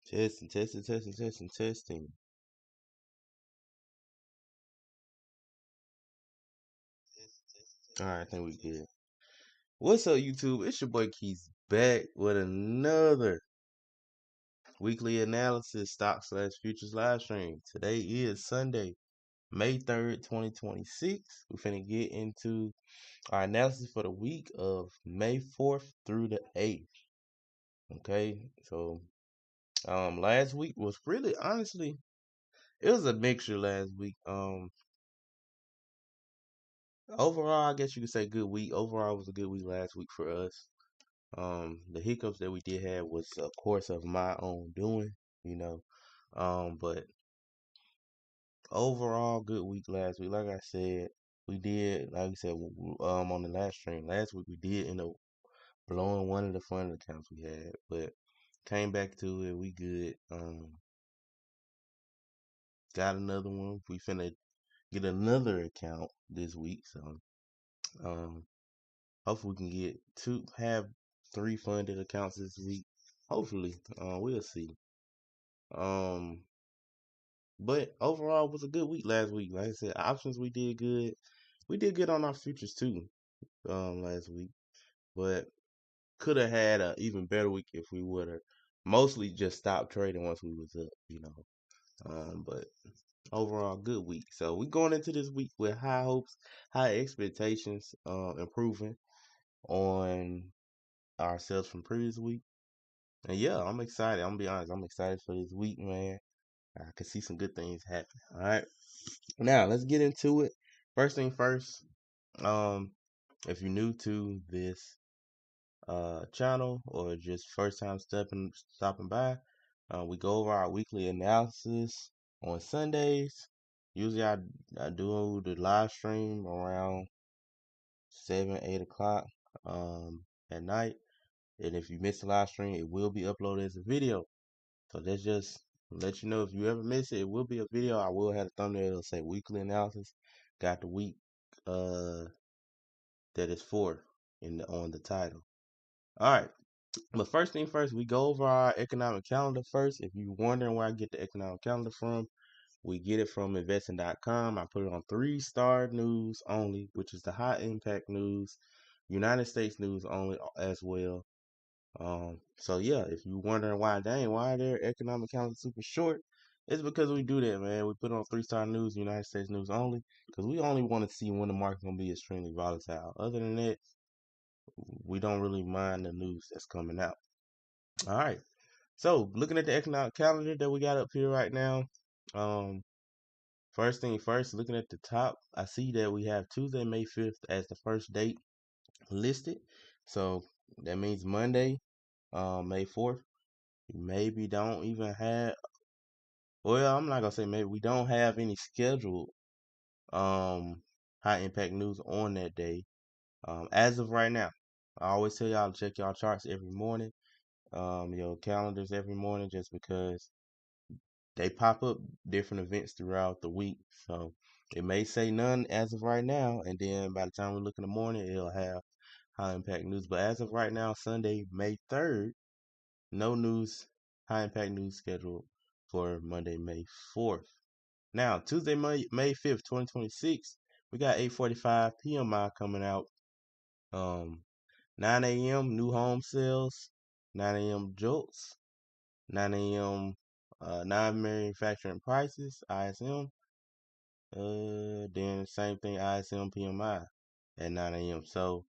Testing, testing, testing, testing, testing. Alright, I think we good. What's up, YouTube? It's your boy Keys back with another weekly analysis stock slash futures live stream. Today is Sunday, May 3rd, 2026. We're finna get into our analysis for the week of May 4th through the 8th. Okay, so last week was really honestly it was a mixture last week. Overall, I guess you could say good week. Overall, it was a good week last week for us. The hiccups that we did have was, of course, of my own doing, you know. But overall, good week last week. Like I said, we did, like I said, on the last stream last week, we did end up blowing one of the fund accounts we had, but came back to it. We good. Got another one. We finna get another account this week, so um. hopefully we can have 3 funded accounts this week. Hopefully, we'll see. Um, but overall, it was a good week last week. Like I said, options we did good. We did good on our futures too. Last week, but could have had an even better week if we would have mostly just stopped trading once we was up. But overall, good week. So we going into this week with high hopes, high expectations, improving on ourselves from previous week. And yeah, I'm excited. I'm gonna be honest. I'm excited for this week, man. I can see some good things happen. All right. Now let's get into it. First thing first. Um, if you're new to this channel or just first time stopping by, we go over our weekly analysis on Sundays. Usually I do the live stream around 7, 8 o'clock at night. And if you miss the live stream, it will be uploaded as a video. So that's just let you know if you ever miss it, it will be a video. I will have a thumbnail that'll say weekly analysis. Got the week uh that is for on the title. Alright. But first thing first, we go over our economic calendar first. If you're wondering where I get the economic calendar from, we get it from investing.com. I put it on 3-star news only, which is the high impact news, United States news only as well. So yeah, if you're wondering why their economic calendar super short, it's because we do that, man. We put on 3-star news, United States news only, because we only want to see when the market's gonna be extremely volatile. Other than that, we don't really mind the news that's coming out. All right. So looking at the economic calendar that we got up here right now, um, first thing first, looking at the top, I see that we have Tuesday, May 5th as the first date listed. So that means Monday, May 4th. Maybe don't even have, well, I'm not gonna say maybe we don't have any scheduled um high impact news on that day. As of right now. I always tell y'all to check y'all charts every morning, your calendars every morning, just because they pop up different events throughout the week. So it may say none as of right now, and then by the time we look in the morning, it'll have high impact news. But as of right now, Sunday, May 3rd, no news, high impact news scheduled for Monday, May 4th. Now, Tuesday, May 5th, 2026, we got 8:45 PMI coming out. 9 a.m. new home sales, 9 a.m. jolts, 9 a.m. Non-manufacturing prices, ISM. Then same thing, ISM PMI at 9 a.m. So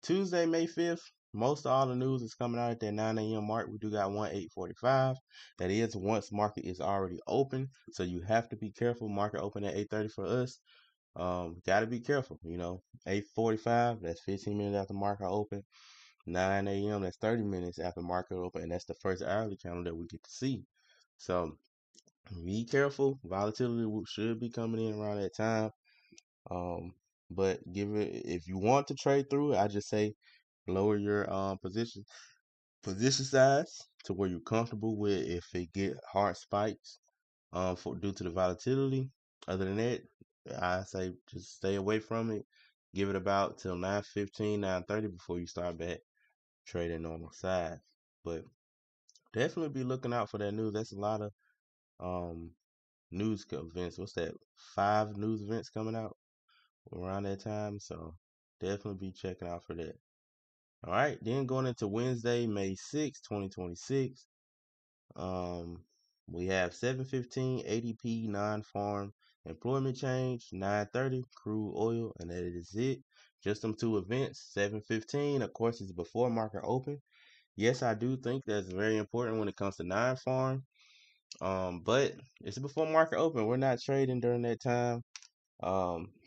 Tuesday, May 5th, most of all the news is coming out at that 9 a.m. mark. We do got one 8:45. That is once market is already open. So you have to be careful. Market open at 8:30 for us. Gotta be careful, 8:45, that's 15 minutes after market open. 9 a.m., that's 30 minutes after market open, and that's the first hourly candle that we get to see. So be careful. Volatility should be coming in around that time. But if you want to trade through it, I just say lower your position size to where you're comfortable with if it get hard spikes for due to the volatility. Other than that, I say just stay away from it. Give it about till 9:15, 9:30 before you start back trading normal size. But definitely be looking out for that news. That's a lot of news events. What's that? 5 news events coming out around that time. So definitely be checking out for that. All right. Then going into Wednesday, May 6th, 2026. Um, we have 7:15 ADP non-farm employment change, 9:30 crude oil, and that is it. Just them 2 events. 7:15, of course, is before market open. Yes, I do think that's very important when it comes to non-farm. But it's before market open. We're not trading during that time.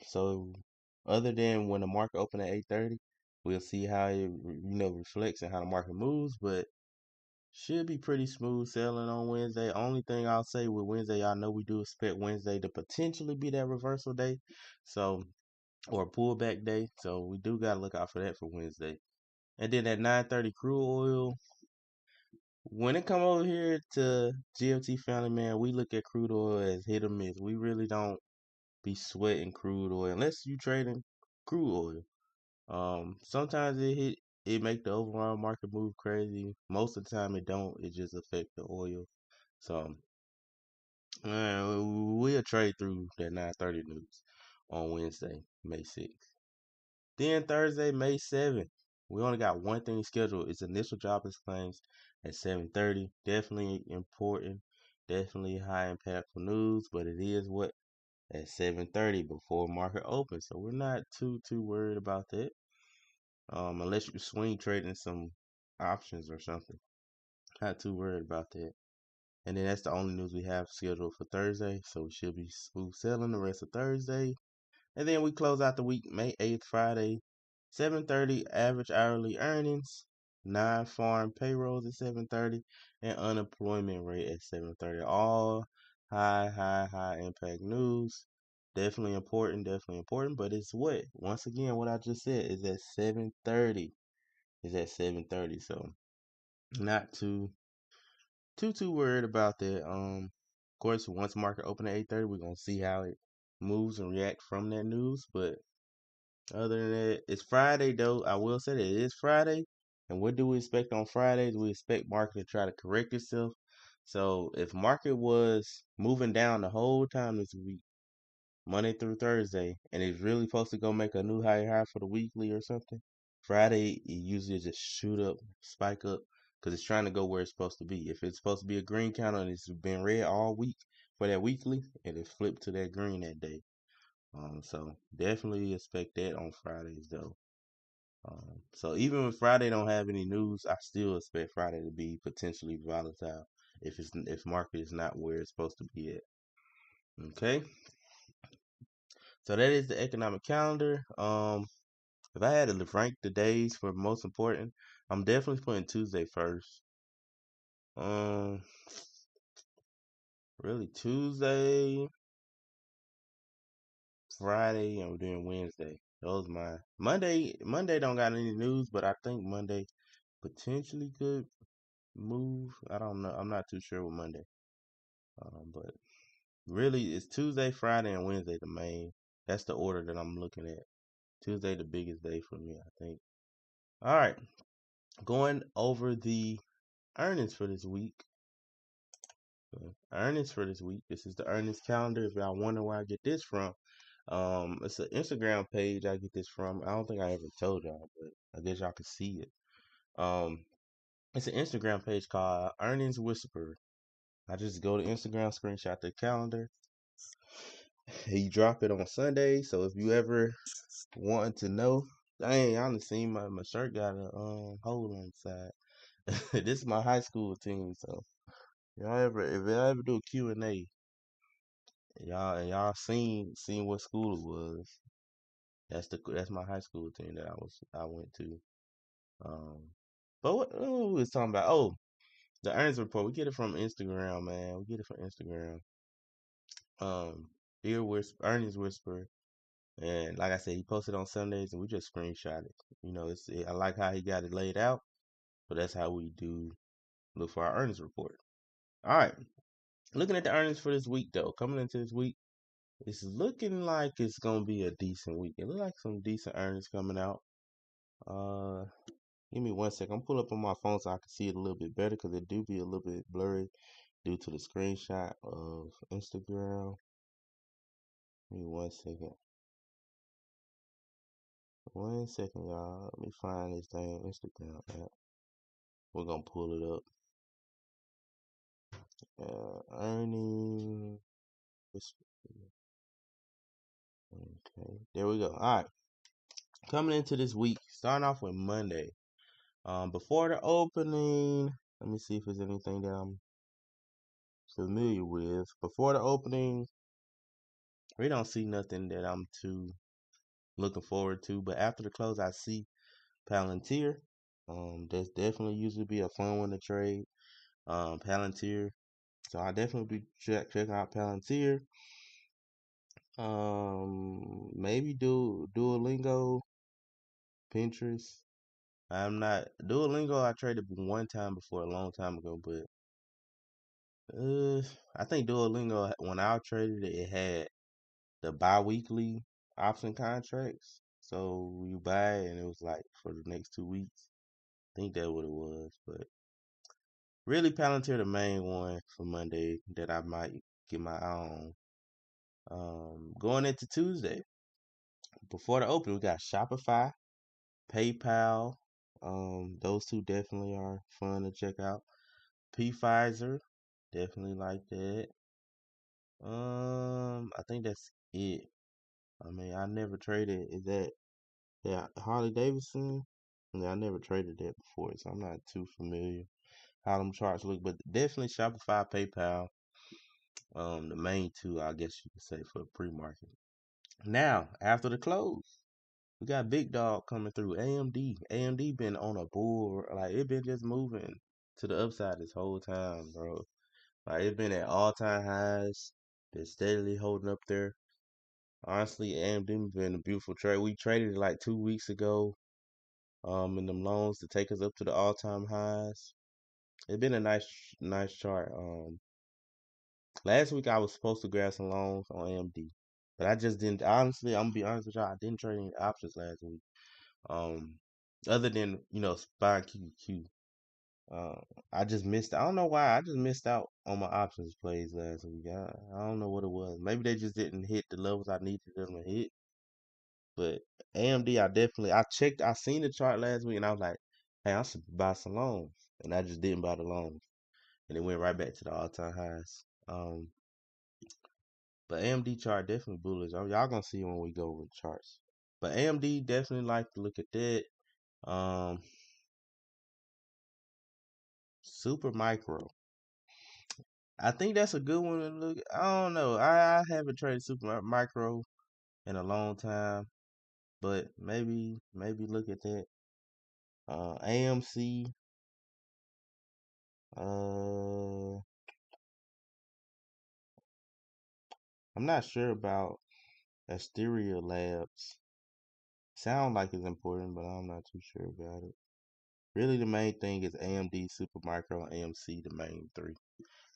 So other than when the market open at 8:30, we'll see how it reflects and how the market moves. But should be pretty smooth sailing on Wednesday. Only thing I'll say with Wednesday, I know we do expect Wednesday to potentially be that reversal day, so or pullback day. So we do gotta look out for that for Wednesday. And then at 9:30 crude oil. When it come over here to G.F.T family, man, we look at crude oil as hit or miss. We really don't be sweating crude oil unless you trading crude oil. Sometimes it make the overall market move crazy. Most of the time it don't. It just affect the oil. So we'll trade through that 9:30 news on Wednesday, May 6th. Then Thursday, May 7th. We only got one thing scheduled. It's initial jobless claims at 7:30. Definitely important. Definitely high impactful news, but it is what at 7:30 before market open. So we're not too worried about that. Unless you swing trading some options or something. Not too worried about that. And then that's the only news we have scheduled for Thursday. So we should be smooth sailing the rest of Thursday. And then we close out the week May 8th, Friday, 7:30 average hourly earnings, non-farm payrolls at 7:30, and unemployment rate at 7:30. All high impact news. Definitely important. But it's what? Once again, what I just said is at 7:30. Is at 7:30. So not too worried about that. Of course, once market open at 8:30, we're gonna see how it moves and react from that news. But other than that, it's Friday though. I will say that it is Friday. And what do we expect on Fridays? We expect market to try to correct itself. So if market was moving down the whole time this week, Monday through Thursday, and it's really supposed to go make a new high for the weekly or something, Friday it usually just shoot up, spike up, because it's trying to go where it's supposed to be. If it's supposed to be a green candle and it's been red all week for that weekly, it'll flip to that green that day. So definitely expect that on Fridays though. So even if Friday don't have any news, I still expect Friday to be potentially volatile if market is not where it's supposed to be at. Okay, so that is the economic calendar. If I had to rank the days for most important, I'm definitely putting Tuesday first. Um, really Tuesday, Friday, and we're doing Wednesday. Those my Monday. Monday don't got any news, but I think Monday potentially could move. I don't know. I'm not too sure with Monday. But really, it's Tuesday, Friday, and Wednesday the main. That's the order that I'm looking at. Tuesday the biggest day for me, I think. All right, going over the earnings for this week. Earnings for this week. This is the earnings calendar. If y'all wonder where I get this from, it's an Instagram page I get this from. I don't think I ever told y'all, but I guess y'all can see it. Um, it's an Instagram page called Earnings Whisperer. I just go to Instagram, screenshot the calendar. He drop it on Sunday. So if you ever want to know, dang, I done seen my shirt got a hole on the side. This is my high school team, so if y'all ever do a Q&A, y'all seen what school it was. That's my high school team that I went to. Um, but what we was talking about? Oh, the earnings report. We get it from Instagram, man. We get it from Instagram. Um, Earnings Whisper, and like I said, he posted on Sundays, and we just screenshot it. I like how he got it laid out, but that's how we do look for our earnings report. All right, looking at the earnings for this week, though, coming into this week, it's looking like it's gonna be a decent week. It looks like some decent earnings coming out. Uh, Give me 1 second. I'm pull up on my phone so I can see it a little bit better because it do be a little bit blurry due to the screenshot of Instagram. Give me 1 second. 1 second, y'all. Let me find this dang Instagram app. We're gonna pull it up. Earning. Okay, there we go. All right, coming into this week, starting off with Monday. Before the opening, let me see if there's anything that I'm familiar with. Before the opening, we don't see nothing that I'm too looking forward to. But after the close, I see Palantir. That's definitely usually be a fun one to trade. Palantir. So I definitely be checking out Palantir. Maybe do Duolingo, Pinterest. I'm not Duolingo. I traded one time before a long time ago, but I think Duolingo when I traded it, it had the bi-weekly option contracts. So you buy it and it was like for the next 2 weeks. I think that's what it was. But really Palantir the main one for Monday that I might get my eye on. Going into Tuesday, before the open, we got Shopify, PayPal. Those two definitely are fun to check out. Pfizer, definitely like that. I think that's it. I mean, I never traded. Is that Harley Davidson? Yeah, I never traded that before, so I'm not too familiar how them charts look. But definitely Shopify, PayPal, the main two, I guess you could say for pre-market. Now, after the close, we got big dog coming through. AMD. AMD been on a bull, like it been just moving to the upside this whole time, bro. Like it been at all-time highs. Been steadily holding up there. Honestly, AMD been a beautiful trade. We traded it like 2 weeks ago, in them loans to take us up to the all-time highs. It's been a nice chart. Last week I was supposed to grab some loans on AMD, but I just didn't. Honestly, I'm gonna be honest with y'all. I didn't trade any options last week. Um, other than SPY QQQ. I just missed. I don't know why. I just missed out on my options plays last week. I don't know what it was. Maybe they just didn't hit the levels I needed them to hit. But AMD, I checked. I seen the chart last week, and I was like, "Hey, I should buy some loans," and I just didn't buy the loans, and it went right back to the all-time highs. But AMD chart definitely bullish. Y'all gonna see when we go with charts. But AMD definitely like to look at that. Um, Super Micro. I think that's a good one to look. I don't know. I haven't traded Super Micro in a long time, but maybe look at that. AMC. I'm not sure about Asteria Labs. Sound like it's important, but I'm not too sure about it. Really, the main thing is AMD, Supermicro, and AMC, the main three.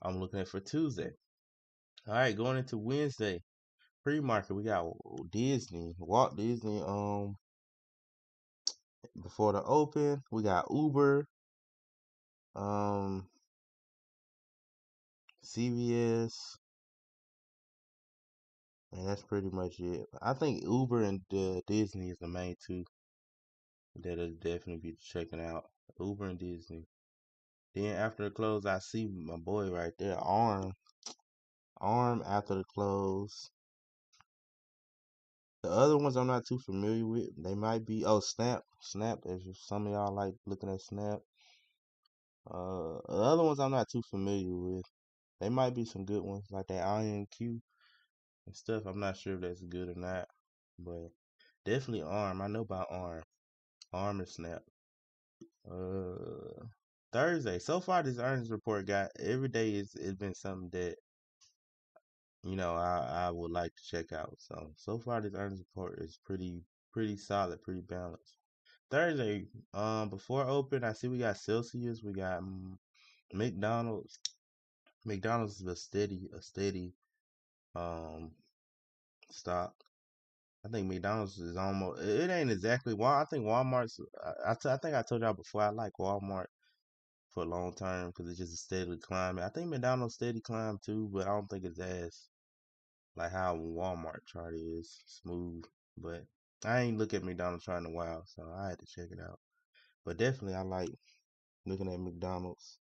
I'm looking at for Tuesday. All right, going into Wednesday, pre-market, we got Disney, Walt Disney. Before the open, we got Uber, um, CVS, and that's pretty much it. I think Uber and Disney is the main two that'll definitely be checking out. Uber and Disney. Then after the close, I see my boy right there, Arm. Arm after the close. The other ones I'm not too familiar with. They might be Snap. Snap. If some of y'all like looking at Snap. The other ones I'm not too familiar with. They might be some good ones like that INQ and stuff. I'm not sure if that's good or not, but definitely Arm. I know about Arm. Arm and Snap. Thursday. So far, this earnings report got every day. It's been something that I would like to check out. So far this earnings report is pretty solid, pretty balanced. Thursday, before open, I see we got Celsius, we got McDonald's. McDonald's is a steady um stock. I think McDonald's is almost. It ain't exactly Wal. I think Walmart's. I think I told y'all before. I like Walmart for a long term because it's just a steadily climbing. I think McDonald's steady climb too, but I don't think it's as like how Walmart chart is smooth. But I ain't look at McDonald's chart in a while, so I had to check it out. But definitely, I like looking at McDonald's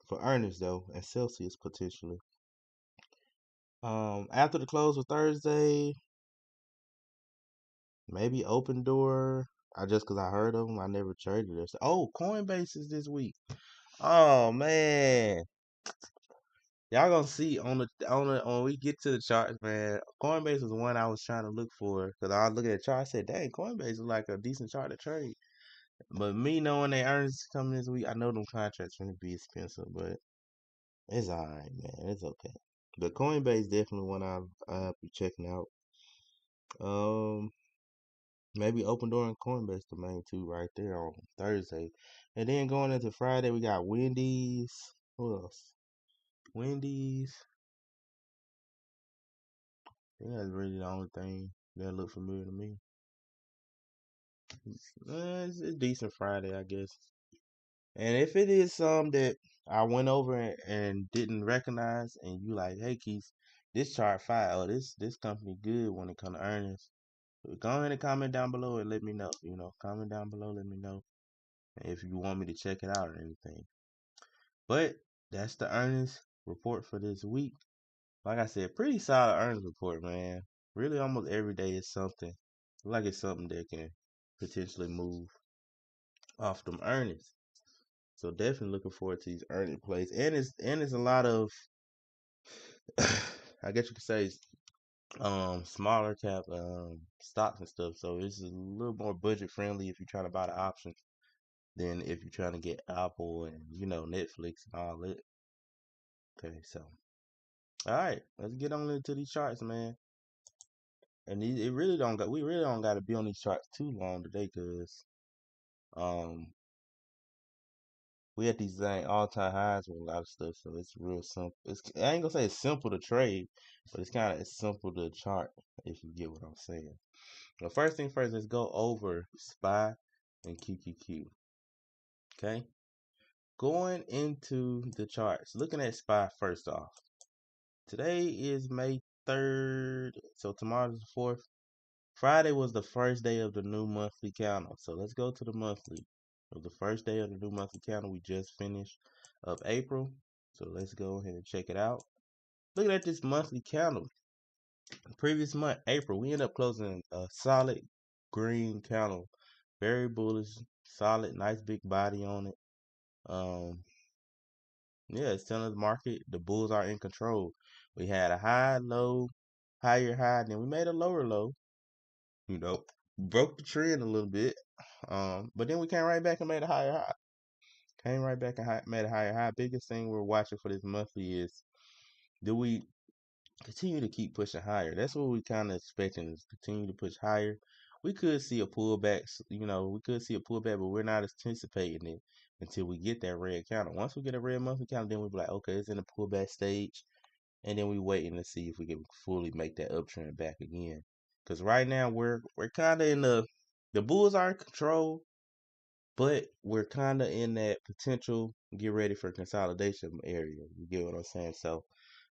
for earnings though, and Celsius potentially. After the close of Thursday, maybe Open Door. I just because I heard of them, I never traded it. Oh, Coinbase is this week. Oh man, y'all gonna see on when we get to the charts, man. Coinbase was one I was trying to look for because I was looking at the chart. I said, "Dang, Coinbase is like a decent chart to trade." But me knowing they earnings coming this week, I know them contracts gonna be expensive, but it's alright, man. It's okay. But Coinbase definitely one I'll be checking out. Um, Maybe Open Door and Coinbase the main two right there on Thursday, and then going into Friday we got Wendy's. Who else? Wendy's. Yeah, that's really the only thing that look familiar to me. It's decent Friday, I guess. And if it is some that I went over and didn't recognize, and you like, hey Keith, this chart fire, oh, this company good when it comes to earnings. Go ahead and comment down below and let me know. Comment down below, let me know if you want me to check it out or anything. But that's the earnings report for this week. Like I said, pretty solid earnings report, man. Really, almost every day is something. Like it's something that can potentially move off them earnings. So definitely looking forward to these earning plays. And it's a lot of I guess you could say smaller cap stocks and stuff. So it's a little more budget friendly if you're trying to buy the options than if you're trying to get Apple and Netflix and all that. Okay, so all right, let's get on into these charts, man. And it really don't got we really don't got to be on these charts too long today, cause um we at these all time highs with a lot of stuff, so it's real simple. I ain't gonna say it's simple to trade, but it's simple to chart if you get what I'm saying. The first thing first, let's go over SPY and QQQ. Okay, going into the charts, looking at SPY first off. Today is May 3rd, so tomorrow's the 4th. Friday was the first day of the new monthly calendar. So let's go to the monthly. It was the first day of the new monthly calendar. We just finished of April. So let's go ahead and check it out. Looking at this monthly calendar. Previous month, April, we ended up closing a solid green candle. Very bullish, solid, nice big body on it. Yeah, it's telling the market the bulls are in control. We had a high, low, higher high, then we made a lower low. Broke the trend a little bit. But then we came right back and made a higher high. Came right back and made a higher high. Biggest thing we're watching for this monthly is, do we continue to keep pushing higher? That's what we kind of expecting, is continue to push higher. We could see a pullback, but we're not anticipating it until we get that red counter. Once we get a red monthly counter, then we'll be like, okay, it's in the pullback stage. And then we waiting to see if we can fully make that uptrend back again. Because right now we're kind of in the bulls are in control, but we're kind of in that potential get ready for consolidation area. You get what I'm saying? So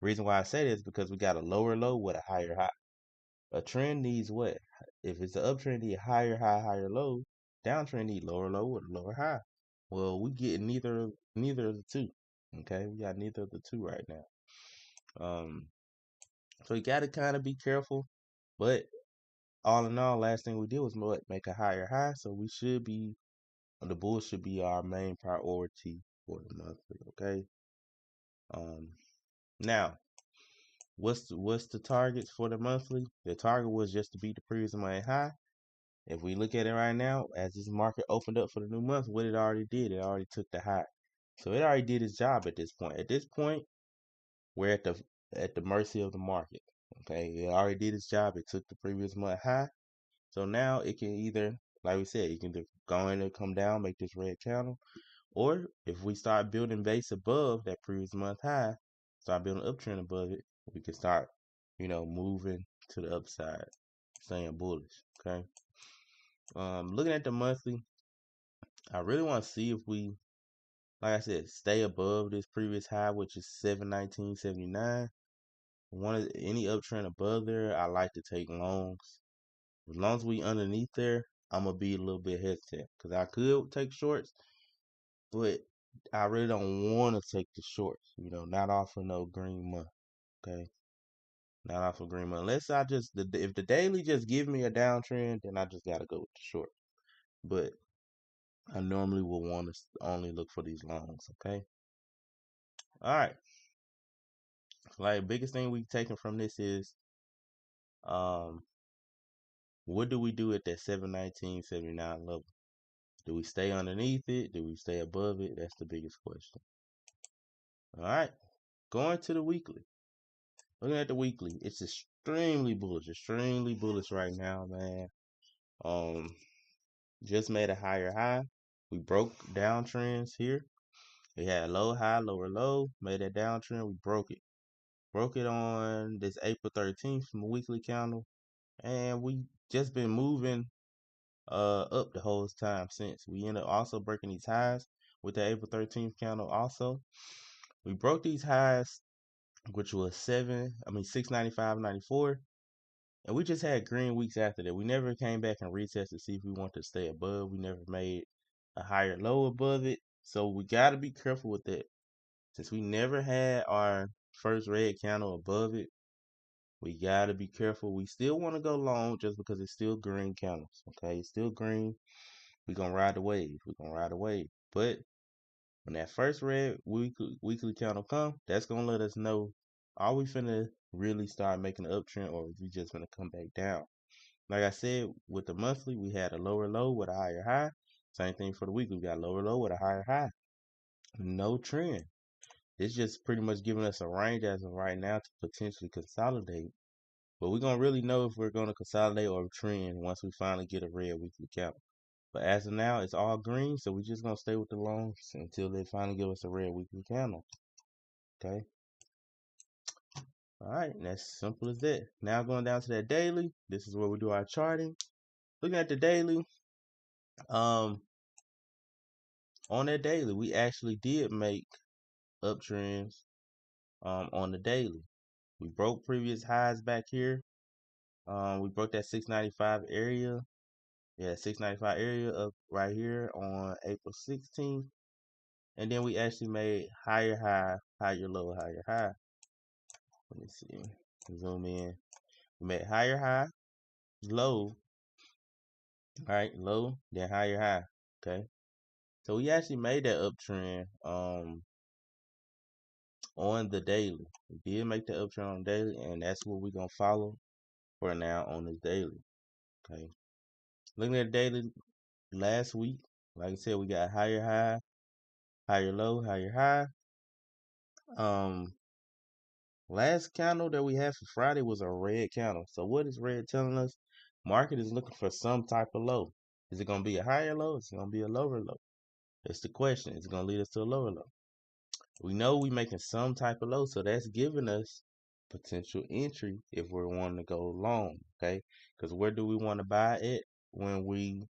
reason why I say this is because we got a lower low with a higher high. A trend needs what? If it's an uptrend, need higher high, higher low. Downtrend need lower low with a lower high. Well, we get neither of the two. Okay, we got neither of the two right now. So you gotta kind of be careful. But all in all, last thing we did was make a higher high. So the bulls should be our main priority for the monthly. Okay. Now what's the targets for the monthly? The target was just to beat the previous month high. If we look at it right now, as this market opened up for the new month, what it already did, it already took the high. So it already did its job at this point. At this point, we're at the mercy of the market. Okay, it already did its job. It took the previous month high. So now it can either, like we said, you can either go in and come down, make this red channel, or if we start building base above that previous month high, start building uptrend above it, we can start, moving to the upside. staying bullish. Okay. Looking at the monthly, I really want to see if we, like I said, stay above this previous high, which is 719.79. Any uptrend above there, I like to take longs. As long as we underneath there, I'm gonna be a little bit hesitant because I could take shorts, but I really don't want to take the shorts. Not off of no green month. Okay, not off of green month. Unless if the daily just give me a downtrend, then I just gotta go with the short. But I normally will want to only look for these longs. Okay. All right. Like biggest thing we taking from this is what do we do at that 719.79 level? Do we stay underneath it? Do we stay above it? That's the biggest question. All right. Going to the weekly. Looking at the weekly, it's extremely bullish right now, man. Just made a higher high. We broke downtrends here. We had low, high, lower, low. Made that downtrend. We broke it. Broke it on this April 13th from a weekly candle. And we just been moving up the whole time since. We ended up also breaking these highs with the April 13th candle also. We broke these highs, which was 695.94. And we just had green weeks after that. We never came back and retested to see if we want to stay above. We never made a higher low above it. So we got to be careful with that. Since we never had our first red candle above it, we got to be careful. We still want to go long just because it's still green candles. Okay, it's still green. We're going to ride the wave. But when that first red weekly candle come, that's going to let us know, are we finna really start making an uptrend, or is we just finna come back down? Like I said, with the monthly, we had a lower low with a higher high. Same thing for the weekly. We got a lower low with a higher high. No trend. It's just pretty much giving us a range as of right now to potentially consolidate. But we're going to really know if we're going to consolidate or trend once we finally get a red weekly candle. But as of now, it's all green, so we're just going to stay with the longs until they finally give us a red weekly candle. Okay? All right, and that's simple as that. Now going down to that daily, this is where we do our charting. Looking at the daily, on that daily, we actually did make uptrends on the daily. We broke previous highs back here. We broke that 695 area. Yeah, 695 area up right here on April 16th. And then we actually made higher high, higher low, higher high. Let me see. Zoom in. We made higher high, low. All right, low, then higher high. Okay. So we actually made that uptrend on the daily. We did make the uptrend on daily, and that's what we're gonna follow for now on this daily. Okay. Looking at the daily last week, like I said, we got higher high, higher low, higher high. Last candle that we had for Friday was a red candle. So what is red telling us? Market is looking for some type of low. Is it gonna be a higher low? Is it gonna be a lower low? That's the question. Is it gonna lead us to a lower low? We know we making some type of low, so that's giving us potential entry if we're wanting to go long, okay? Because where do we want to buy it when we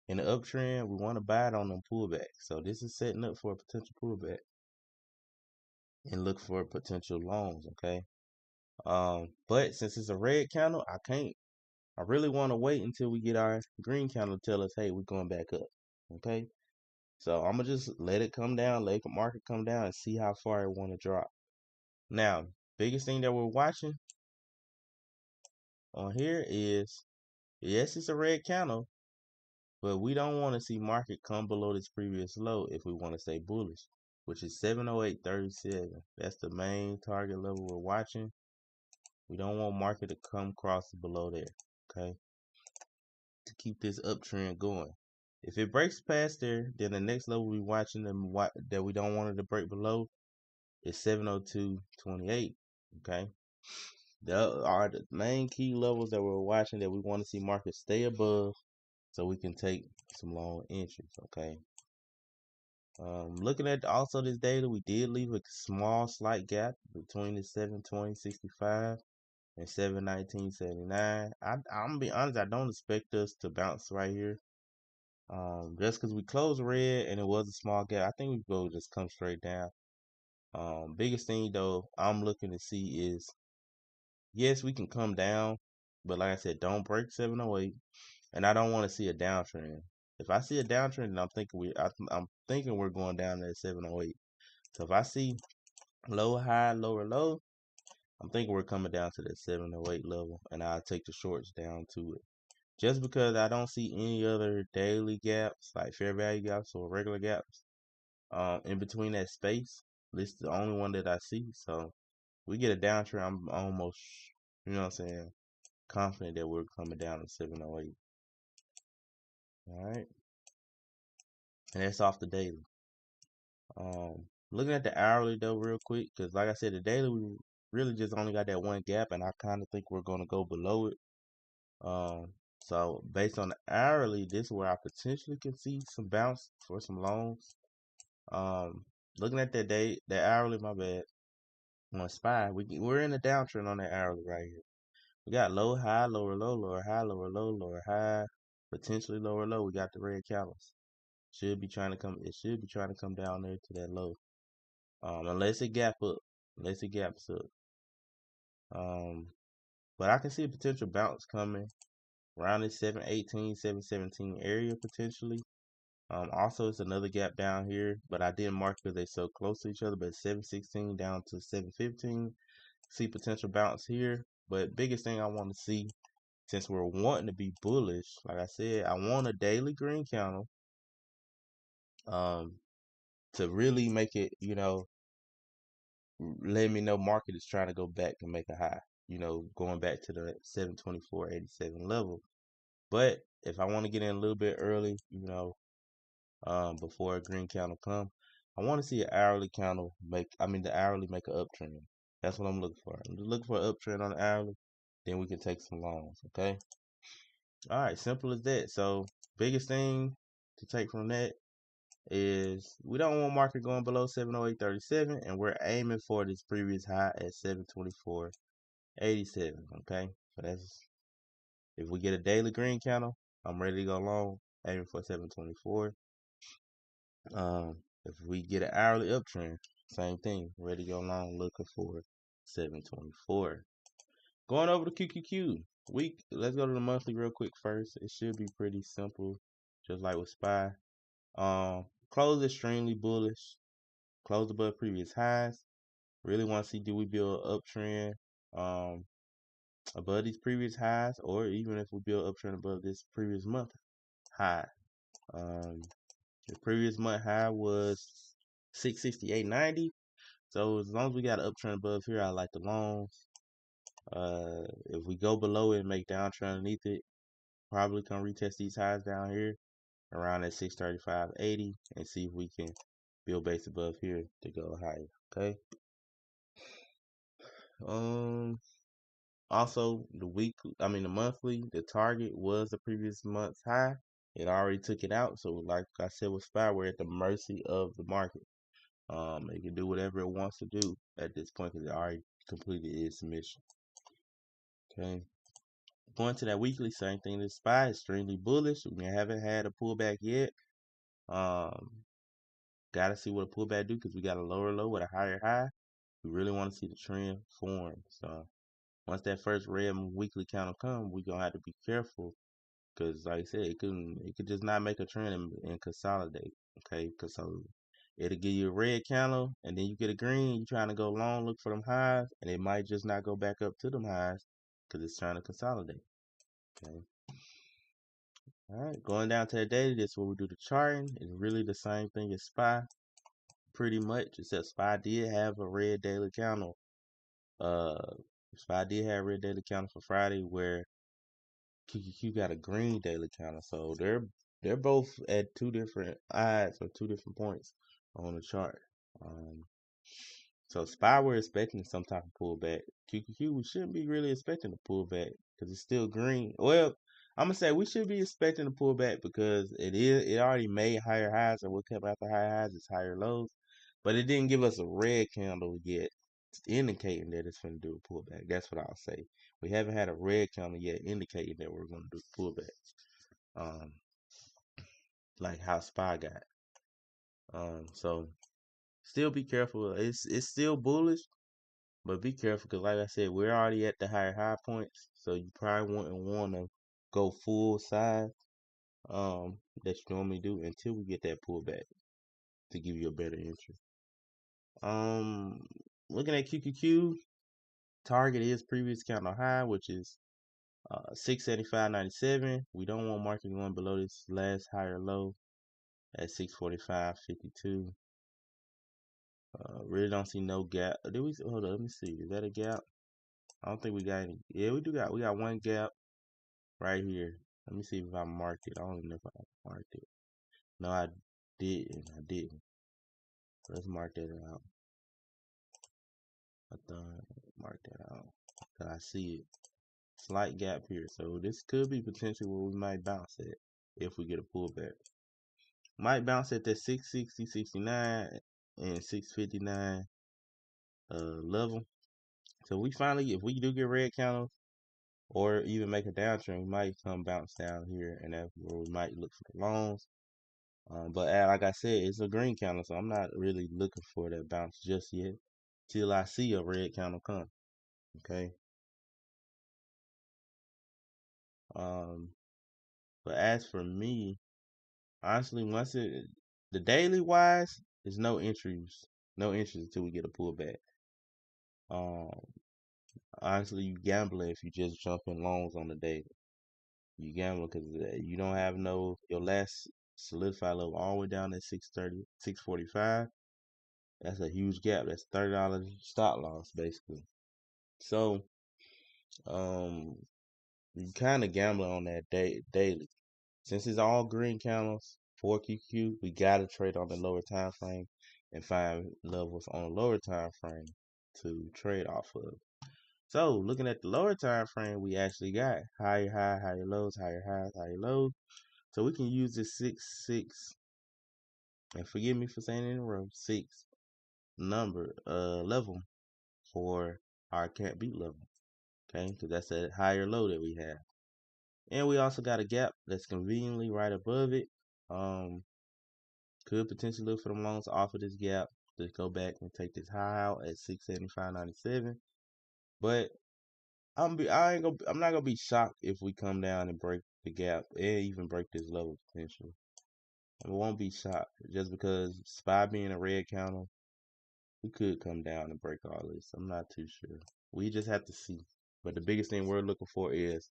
in the uptrend? We want to buy it on them pullbacks. So this is setting up for a potential pullback and look for potential longs, okay? But since it's a red candle, I really want to wait until we get our green candle to tell us, hey, we're going back up, okay? So I'm gonna just let it come down, let the market come down, and see how far it want to drop. Now, biggest thing that we're watching on here is, yes, it's a red candle, but we don't want to see market come below this previous low if we want to stay bullish, which is 708.37. That's the main target level we're watching. We don't want market to come across below there, okay, to keep this uptrend going. If it breaks past there, then the next level we're watching that we don't want it to break below is 702.28, okay. There are the main key levels that we're watching that we want to see markets stay above so we can take some long entries, okay. Looking at also this data, we did leave a small slight gap between the 720.65 and 719.79. I'm gonna be honest, I don't expect us to bounce right here. Just because we closed red and it was a small gap, I think we will just come straight down. Biggest thing though I'm looking to see is, yes, we can come down, but like I said, don't break 708, and I don't want to see a downtrend. If I see a downtrend, then I'm thinking we're going down at 708. So if I see low, high, lower, low, I'm thinking we're coming down to the 708 level, and I'll take the shorts down to it. Just because I don't see any other daily gaps, like fair value gaps or regular gaps, in between that space. This is the only one that I see. So we get a downtrend, I'm almost, you know what I'm saying, confident that we're coming down to 708. All right, and that's off the daily. Looking at the hourly though, real quick, because like I said, the daily we really just only got that one gap, and I kind of think we're gonna go below it. So based on the hourly, this is where I potentially can see some bounce for some longs. Looking at that hourly, my bad. On SPY, we're in a downtrend on that hourly right here. We got low, high, lower, low, lower, high, lower, low, lower, high, potentially lower, low. We got the red candles. It should be trying to come down there to that low. Unless it gaps up. But I can see a potential bounce coming around this 718, 717 area potentially. Also, it's another gap down here, but I didn't mark because they're so close to each other. But 716 down to 715, see potential bounce here. But biggest thing I want to see, since we're wanting to be bullish, like I said, I want a daily green candle, to really make it, let me know market is trying to go back and make a high, going back to the 724.87 level. But if I want to get in a little bit early, before a green candle come, I want to see an hourly candle the hourly make an uptrend. That's what I'm looking for. I'm just looking for an uptrend on the hourly, then we can take some longs, okay? All right, simple as that. So biggest thing to take from that is we don't want market going below 708.37, and we're aiming for this previous high at 724.87, okay? So that's, if we get a daily green candle, I'm ready to go long, aiming for 724. If we get an hourly uptrend, same thing, ready to go long, looking for 724. Going over to QQQ week, let's go to the monthly real quick first. It should be pretty simple, just like with SPY. Close extremely bullish, close above previous highs. Really want to see, do we build an uptrend above these previous highs, or even if we build uptrend above this previous month high. The previous month high was 668.90. So as long as we got an uptrend above here, I like the longs. If we go below it and make downtrend underneath it, probably come retest these highs down here around at 635.80 and see if we can build base above here to go higher. Okay. Also the monthly, the target was the previous month's high. It already took it out. So like I said with SPY, we're at the mercy of the market. It can do whatever it wants to do at this point because it already completed its mission. Okay. Going to that weekly, same thing. This SPY, extremely bullish. We haven't had a pullback yet. Gotta see what a pullback do because we got a lower low with a higher high. We really want to see the trend form. So once that first red weekly candle come, we're gonna have to be careful because, like I said, it could just not make a trend and consolidate. Okay, because so it'll give you a red candle and then you get a green. You trying to go long, look for them highs, and it might just not go back up to them highs because it's trying to consolidate. Okay. All right, going down to the daily, this is where we do the charting. It's really the same thing as SPY, pretty much, except SPY did have a red daily candle. SPY did have a red daily candle for Friday, where QQQ got a green daily candle. So they're both at two different odds or 2 different points on the chart. So SPY, we're expecting some type of pullback. QQQ, we shouldn't be really expecting a pullback because it's still green. Well, I'm gonna say we should be expecting a pullback because it already made higher highs, and what kept after higher highs is higher lows, but it didn't give us a red candle yet. indicating that it's going to do a pullback. That's what I'll say. We haven't had a red candle yet indicating that we're going to do a pullback. Like how SPY got. So still be careful. It's still bullish, but be careful because, like I said, we're already at the higher high points. So you probably wouldn't want to go full size that you normally do until we get that pullback to give you a better entry. Looking at QQQ, target is previous candle high, which is 675.97. We don't want market going below this last higher low at 645.52. Really don't see no gap. Did we hold on? Let me see. Is that a gap? I don't think we got any. Yeah, we got one gap right here. Let me see if I marked it. I don't even know if I marked it. No, I didn't. I didn't. Let's mark that out. I thought mark that out. Cause I see it. Slight gap here. So this could be potentially where we might bounce at if we get a pullback. Might bounce at that 660, 69 and 659 level. So we finally, if we do get red candles or even make a downtrend, we might come bounce down here, and that's where we might look for the longs. But like I said, it's a green candle, so I'm not really looking for that bounce just yet till I see a red candle come. Okay. But as for me, honestly, once the daily wise, there's no entries until we get a pullback. Honestly, you gambling if you just jump in longs on the daily. You gambling because you don't have your last solidified level all the way down at 630, 645. That's a huge gap. That's $30 stop loss basically. So, you kind of gambling on that daily. Since it's all green candles for QQ, we gotta trade on the lower time frame and find levels on the lower time frame to trade off of. So looking at the lower time frame, we actually got higher high, higher lows, higher highs, higher lows. So we can use this 6, and forgive me for saying it in a row, 6 number level for our can't beat level. Okay, because that's a higher low that we have. And we also got a gap that's conveniently right above it. Could potentially look for the longs off of this gap to go back and take this high out at 675.97. But I'm not gonna be shocked if we come down and break the gap and even break this level potentially. I won't be shocked just because SPY being a red candle, we could come down and break all this. I'm not too sure. We just have to see. But the biggest thing we're looking for is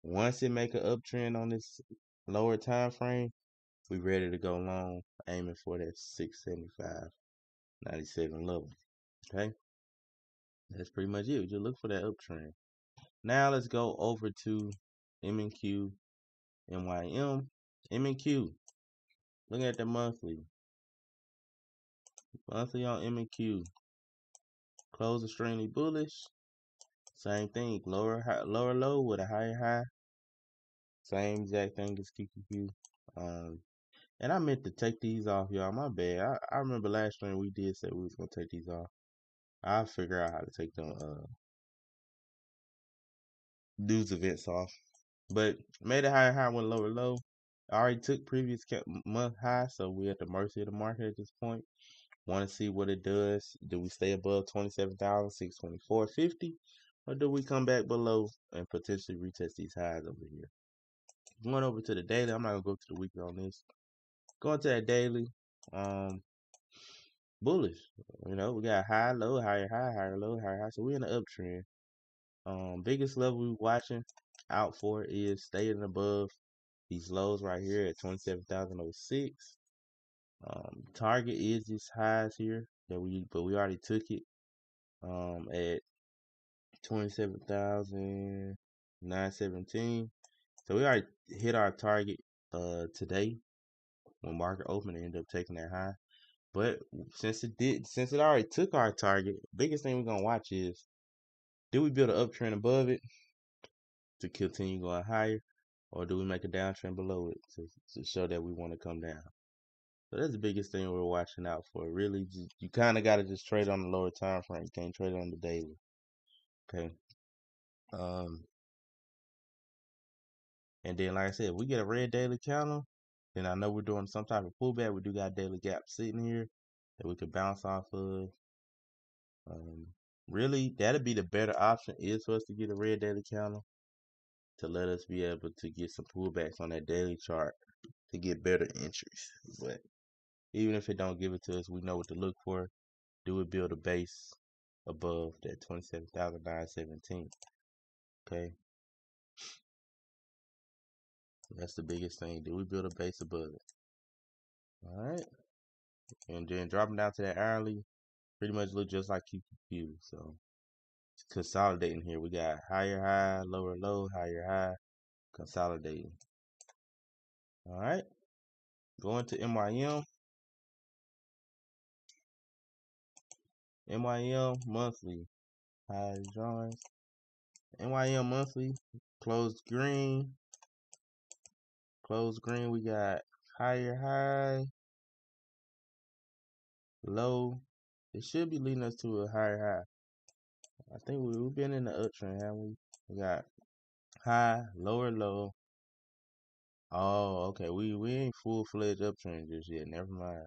once it make an uptrend on this lower time frame, we ready to go long, aiming for that 675.97 level. Okay, that's pretty much it. We just look for that uptrend. Now let's go over to MNQ, MYM, MNQ. Looking at the monthly on MNQ, close extremely bullish. Same thing, lower low with a higher high. Same exact thing as QQQ. And I meant to take these off, y'all. My bad. I remember last stream we did say we was gonna take these off. I'll figure out how to take them news events off. But made a higher high, went lower low. I already took previous month high, so we're at the mercy of the market at this point. Want to see what it does. Do we stay above 27,624.50, or do we come back below and potentially retest these highs over here? Going over to the daily, I'm not gonna go to the weekly on this. Going to that daily, bullish. You know, we got high, low, higher, high, higher, low, higher, high. So we're in the uptrend. Biggest level we watching out for is staying above these lows right here at 27,006. Target is this highs here but we already took it at 27,917. So we already hit our target today when market opened and ended up taking that high. But since it already took our target, biggest thing we're gonna watch is, do we build an uptrend above it to continue going higher, or do we make a downtrend below it to show that we want to come down? So that's the biggest thing we're watching out for. Really, you kind of got to just trade on the lower time frame. You can't trade on the daily. Okay. Um, and then like I said, if we get a red daily candle, then I know we're doing some type of pullback. We do got daily gap sitting here that we could bounce off of. Um, really, that'd be the better option is for us to get a red daily candle to let us be able to get some pullbacks on that daily chart to get better entries. But even if it don't give it to us, we know what to look for. Do it build a base above that 27,917? Okay, that's the biggest thing. Do we build a base above it? All right, and then dropping down to that hourly, pretty much look just like QQQ. So consolidating here, we got higher high, lower low, higher high, consolidating. All right, going to MYM. MYM monthly, high drawings. MYM monthly closed green. Closed green. We got higher high, low. It should be leading us to a higher high. I think we've been in the uptrend, haven't we? We got high, lower low. Oh, okay. We ain't full fledged uptrend just yet. Never mind.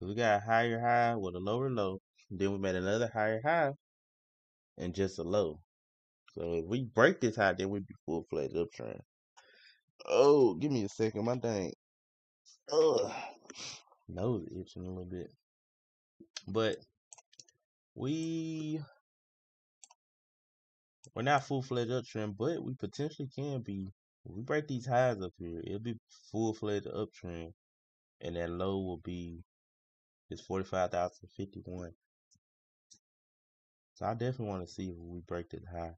We got a higher high with a lower low. Then we made another higher high and just a low. So if we break this high, then we'd be full fledged uptrend. Oh, give me a second. My dang. Ugh. Nose itching a little bit. But we're not full fledged uptrend, but we potentially can be. If we break these highs up here, it'll be full fledged uptrend, and that low will be this 45,051. So I definitely want to see if we break this high.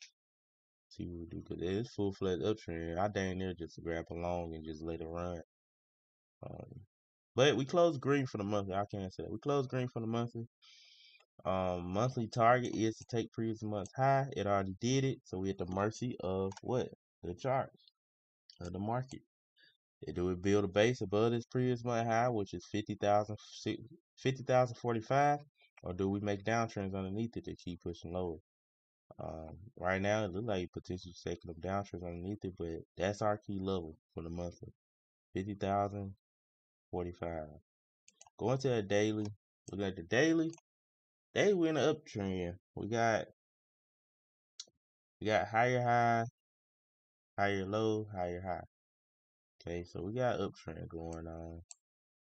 See what we do, because it is full fledged uptrend. I dang near just grab along and just let it run. But we closed green for the monthly. I can't say that. We closed green for the monthly. Monthly target is to take previous month's high. It already did it, so we're at the mercy of what? The charts of the market. Do we build a base above this previous month high, which is 50,045, or do we make downtrends underneath it to keep pushing lower? Right now, it looks like potentially taking up downtrends underneath it, but that's our key level for the monthly, 50,045. Going to a daily, look at the daily. We're in an uptrend. We got higher high, higher low, higher high. Okay, so we got uptrend going on.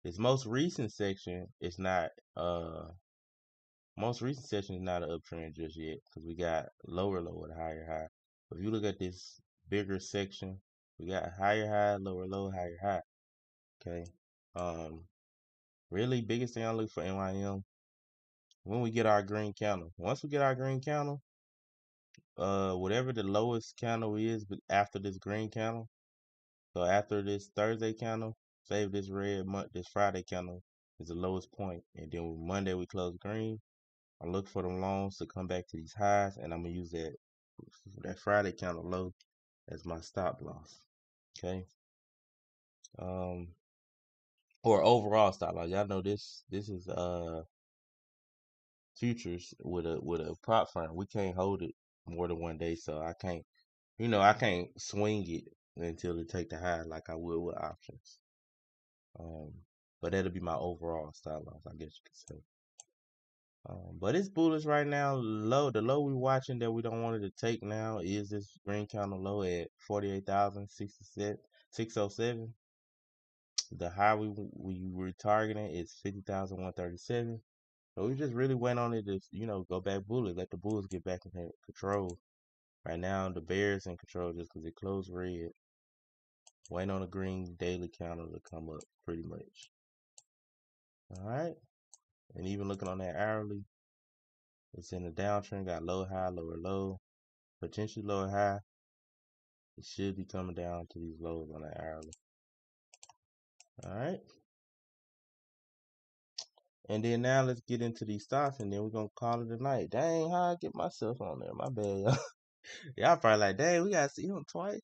This most recent section is not an uptrend just yet because we got lower low and higher high. But if you look at this bigger section, we got higher high, lower low, higher high. Okay. Really biggest thing I look for NYM when we get our green candle. Once we get our green candle, whatever the lowest candle is after this green candle. So after this Thursday candle, save this this Friday candle is the lowest point, and then Monday we close green. I look for them longs to come back to these highs, and I'm gonna use that Friday candle low as my stop loss. Okay. Or overall stop loss. Y'all know this is futures with a prop firm. We can't hold it more than one day, so I can't swing it until it take the high like I would with options. But that'll be my overall stop loss, I guess you could say. But it's bullish right now. The low we're watching that we don't want it to take now is this green candle low at 48,607. The high we were targeting is 50,137. So we just really went on it to go back bullish, let the bulls get back in control. Right now the bears in control just because it closed red. Waiting on the green daily candle to come up pretty much. All right, and even looking on that hourly, it's in the downtrend, got low, high, lower, low, potentially lower, high. It should be coming down to these lows on that hourly. All right. And then now let's get into these stocks, and then we're going to call it a night. Dang, how I get myself on there. My bad, y'all. Y'all probably like, dang, we got to see him twice.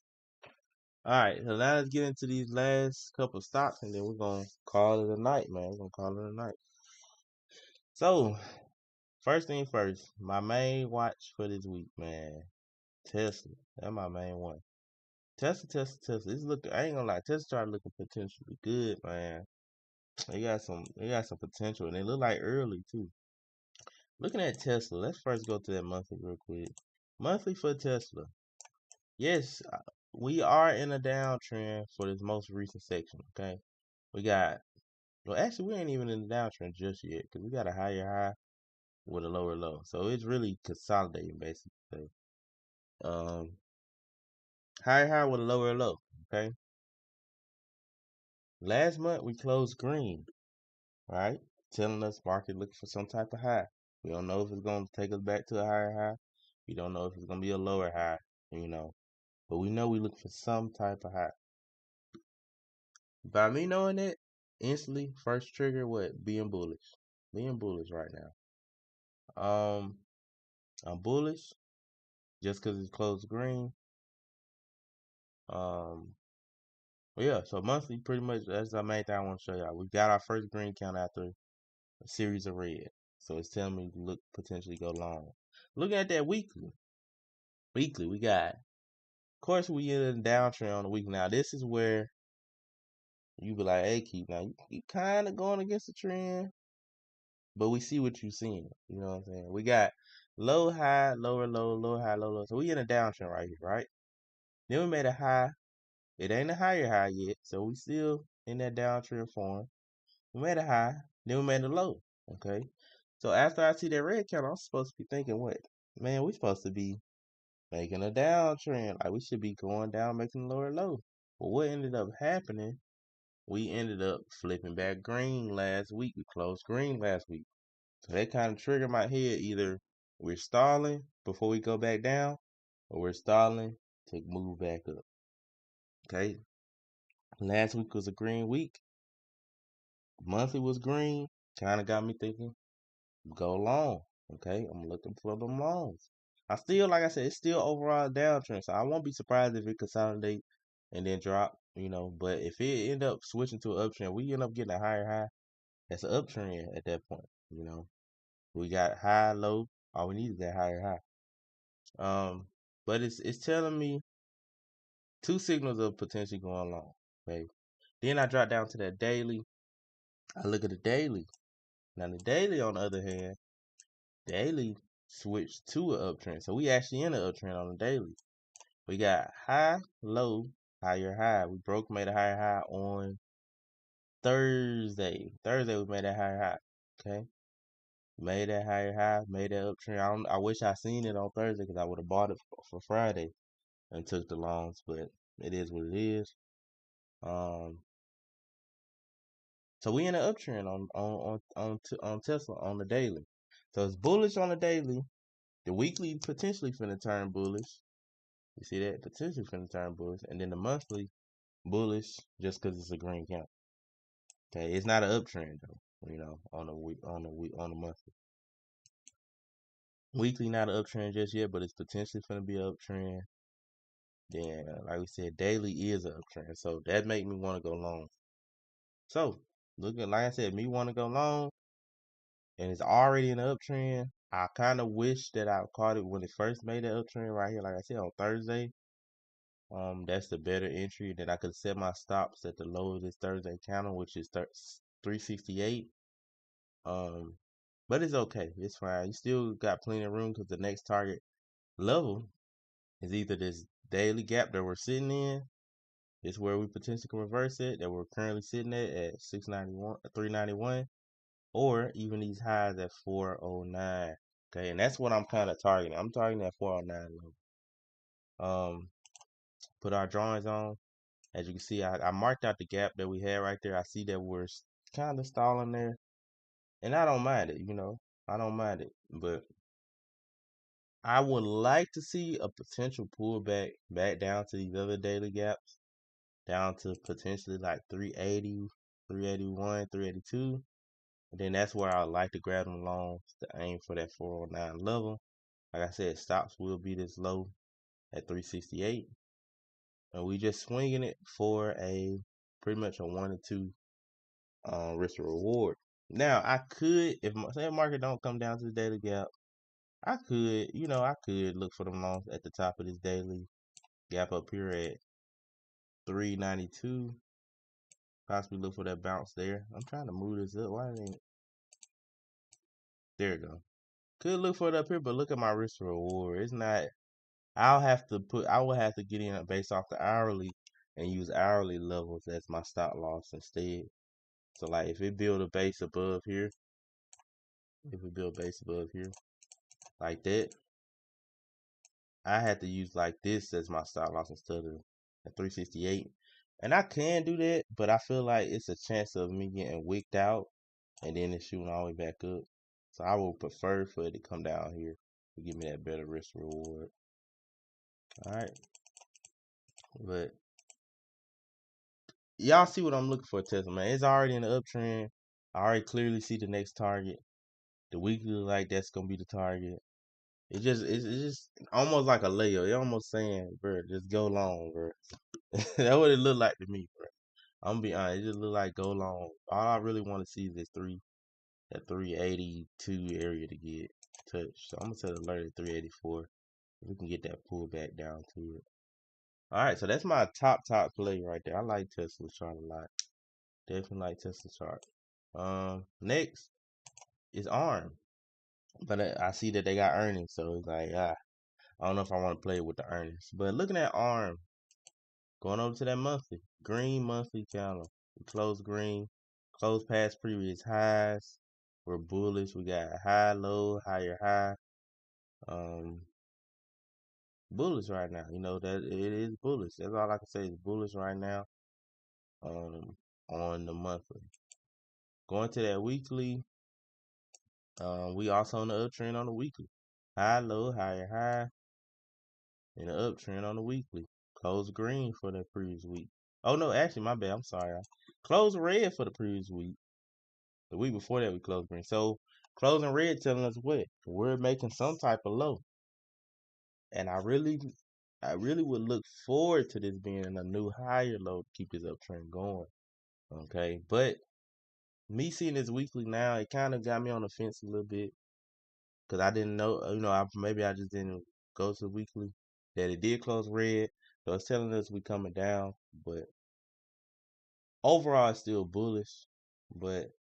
Alright, so now let's get into these last couple stocks and then we're gonna call it a night, man. We're gonna call it a night. So, first thing first, my main watch for this week, man. Tesla. That's my main one. Tesla. It's looking, I ain't gonna lie, Tesla started looking potentially good, man. They got some potential and they look like early too. Looking at Tesla, let's first go to that monthly real quick. Monthly for Tesla. Yes, we are in a downtrend for this most recent section, okay? We got, well, actually, we ain't even in the downtrend just yet because we got a higher high with a lower low. So it's really consolidating, basically. Higher high with a lower low, okay? Last month, we closed green, right? Telling us market looking for some type of high. We don't know if it's going to take us back to a higher high. We don't know if it's going to be a lower high, you know. But we know we look for some type of high. By me knowing that, instantly, first trigger, what? Being bullish. Being bullish right now. I'm bullish just because it's closed green. Yeah, so monthly, pretty much, that's the main thing I want to show y'all. We got our first green count after a series of red. So it's telling me to look, potentially go long. Looking at that weekly, we got, of course, we in a downtrend on the week. Now, this is where you be like, hey, Keith, now you kind of going against the trend, but we see what you seeing. You know what I'm saying? We got low, high, lower, low, low, high, low, low. So we in a downtrend right here, right? Then we made a high. It ain't a higher high yet, so we still in that downtrend form. We made a high, then we made a low. Okay. So after I see that red count, I'm supposed to be thinking, what? Man, we supposed to be making a downtrend. Like we should be going down, making a lower low. But what ended up happening, we ended up flipping back green last week. We closed green last week. So that kind of triggered my head. Either we're stalling before we go back down, or we're stalling to move back up. Okay. Last week was a green week. Monthly was green. Kind of got me thinking, go long. Okay. I'm looking for them longs. I still, like I said, it's still overall downtrend. So I won't be surprised if it consolidate and then drop, you know. But if it end up switching to an uptrend, we end up getting a higher high. That's an uptrend at that point, you know. We got high, low. All we need is that higher high. But it's telling me two signals of potentially going long. Okay. Then I drop down to that daily. I look at the daily. Now the daily, on the other hand, daily switched to an uptrend. So we actually in an uptrend on the daily. We got high, low, higher high. We made a higher high on Thursday. Thursday we made that higher high. Okay. Made that higher high, made that uptrend. I wish I seen it on Thursday because I would have bought it for Friday and took the longs, but it is what it is. So we in an uptrend on Tesla on the daily. So it's bullish on the daily. The weekly potentially finna turn bullish. You see that? Potentially finna turn bullish, and then the monthly bullish just because it's a green count. Okay, it's not an uptrend though. You know, on the monthly. Weekly not an uptrend just yet, but it's potentially finna be an uptrend. Then, like we said, daily is an uptrend, so that make me want to go long. So, looking like I said, me want to go long, and it's already in an uptrend. I kind of wish that I caught it when it first made that uptrend right here, like I said on Thursday. That's the better entry. That I could set my stops at the low of this Thursday candle, which is 368. But it's okay. It's fine. You still got plenty of room because the next target level is either this daily gap that we're sitting in. It's where we potentially can reverse it that we're currently sitting at 691, 391, or even these highs at 409. Okay, and that's what I'm kind of targeting. I'm targeting that 409 level. Put our drawings on. As you can see, I marked out the gap that we had right there. I see that we're kind of stalling there, and I don't mind it. You know, I don't mind it, but I would like to see a potential pullback back down to these other daily gaps, down to potentially like 380, 381, 382. And then that's where I like to grab them longs to aim for that 409 level. Like I said, stops will be this low at 368. and we just swinging it for a pretty much a 1 or 2 risk reward. Now I could, if my say market don't come down to the daily gap, I could, I could look for them longs at the top of this daily gap up here at 392. Possibly look for that bounce there. I'm trying to move this up. Why it ain't? There you go. Could look for it up here, but look at my risk reward. It's not. I will have to get in based off the hourly and use hourly levels as my stop loss instead. So like if it build a base above here, like that, I had to use like this as my stop loss instead of at 368. And I can do that, but I feel like it's a chance of me getting wicked out and then it's shooting all the way back up. So I would prefer for it to come down here to give me that better risk reward. Alright. But y'all see what I'm looking for, Tesla, man. It's already in the uptrend. I already clearly see the next target. The weekly like that's gonna be the target. It's just almost like a layer. It almost saying, bro, just go long, bro. That's what it looked like to me, bro. I'm gonna be honest, it just look like go long. All I really want to see is that 382 area to get touched. So I'm gonna set alert at 384. We can get that pull back down to it. Alright, so that's my top play right there. I like Tesla chart a lot. Definitely like Tesla chart. Next is ARM. But I see that they got earnings, so it's like, I don't know if I want to play with the earnings. But looking at ARM, going over to that monthly, green monthly candle. We closed green, closed past previous highs. We're bullish. We got high, low, higher, high. Bullish right now. That it is bullish. That's all I can say is bullish right now. On the monthly. Going to that weekly, we also on the uptrend on the weekly. High, low, higher, high. In the uptrend on the weekly. Closed green for the previous week. Oh no, actually my bad. I'm sorry. Closed red for the previous week. The week before that we closed green. So closing red telling us what? We're making some type of low. And I really would look forward to this being a new higher low to keep this uptrend going. Okay. But me seeing this weekly now, it kind of got me on the fence a little bit. Because I didn't know, maybe I just didn't go to weekly. That it did close red. So it's telling us we coming down. But overall, it's still bullish. But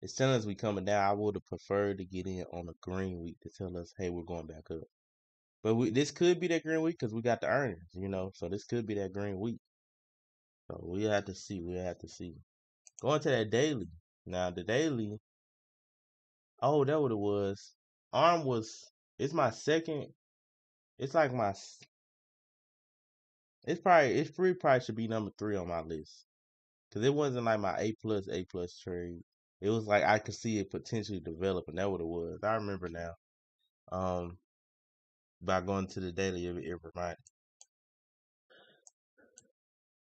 it's telling us we coming down. I would have preferred to get in on a green week to tell us, hey, we're going back up. But this could be that green week because we got the earnings, So this could be that green week. So we have to see. Going to that daily. Now, the daily, oh, that what it was. ARM it's my second. It's like it's probably should be number 3 on my list. Because it wasn't like my A plus trade. It was like I could see it potentially developing. That what it was. I remember now. By going to the daily, it reminded.